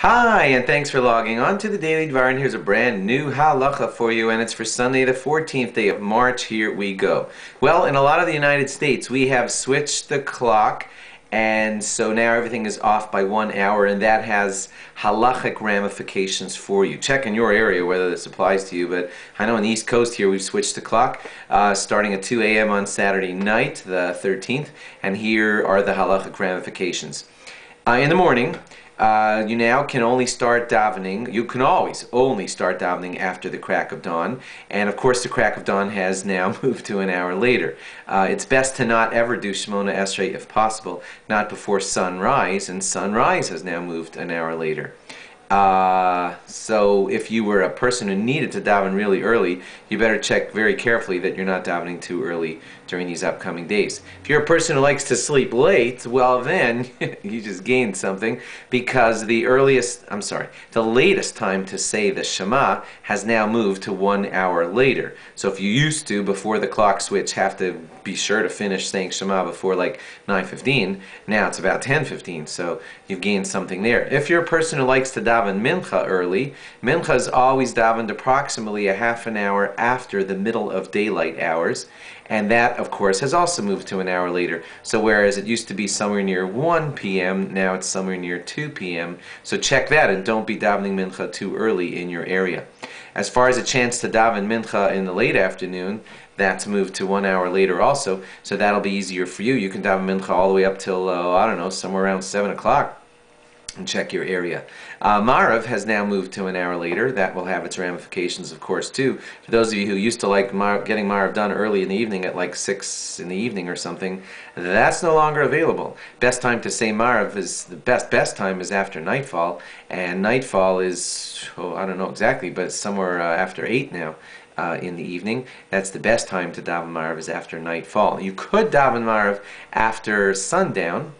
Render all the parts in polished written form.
Hi, and thanks for logging on to the Daily DVAR, and here's a brand new Halacha for you, and it's for Sunday the 14th day of March. Here we go. Well, in a lot of the United States, we have switched the clock, and so now everything is off by 1 hour, and that has halachic ramifications for you. Check in your area whether this applies to you, but I know on the East Coast here we've switched the clock starting at 2 a.m. on Saturday night, the 13th, and here are the halachic ramifications. In the morning, you now can only start davening. You can always only start davening after the crack of dawn, and of course the crack of dawn has now moved to an hour later. It's best to not ever do Shemona Esrei if possible, not before sunrise, and sunrise has now moved an hour later. So if you were a person who needed to daven really early, you better check very carefully that you're not davening too early during these upcoming days. If you're a person who likes to sleep late, well then, you just gained something, because the latest time to say the Shema has now moved to 1 hour later. So if you used to, before the clock switch, have to be sure to finish saying Shema before like 9:15, now it's about 10:15, so you've gained something there. If you're a person who likes to daven mincha early, mincha is always davened approximately a half an hour after the middle of daylight hours, and that of course has also moved to an hour later. So whereas it used to be somewhere near 1 p.m., now it's somewhere near 2 p.m. So check that and don't be davening mincha too early in your area. As far as a chance to daven mincha in the late afternoon, that's moved to 1 hour later also, so that'll be easier for you. You can daven mincha all the way up till, I don't know, somewhere around 7 o'clock. And check your area. Marav has now moved to an hour later. That will have its ramifications, of course, too. For those of you who used to like getting Marav done early in the evening at like 6 in the evening or something, that's no longer available. Best time to say Marav is, the best time is after nightfall, and nightfall is, I don't know exactly, but somewhere after 8 now. In the evening. That's the best time to daven Marav, is after nightfall. You could daven Marav after sundown,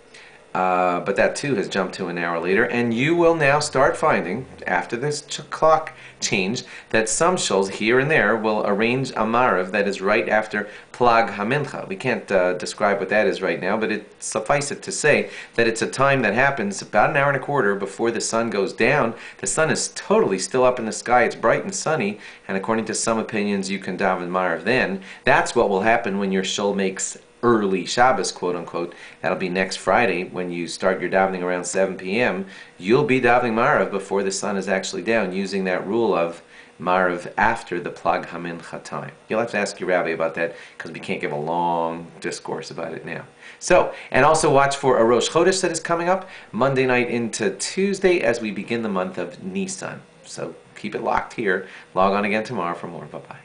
but that too has jumped to an hour later, and you will now start finding, after this clock change, that some shuls here and there will arrange a Marav that is right after Plag HaMincha. We can't describe what that is right now, but suffice it to say that it's a time that happens about an hour and a quarter before the sun goes down. The sun is totally still up in the sky, it's bright and sunny, and according to some opinions you can daven Marav then. That's what will happen when your shul makes early Shabbos, quote unquote. That'll be next Friday when you start your davening around 7 p.m. You'll be davening Marav before the sun is actually down, using that rule of Marav after the Plag HaMincha time. You'll have to ask your rabbi about that, because we can't give a long discourse about it now. So, and also watch for a Rosh Chodesh that is coming up Monday night into Tuesday as we begin the month of Nisan. So keep it locked here. Log on again tomorrow for more. Bye-bye.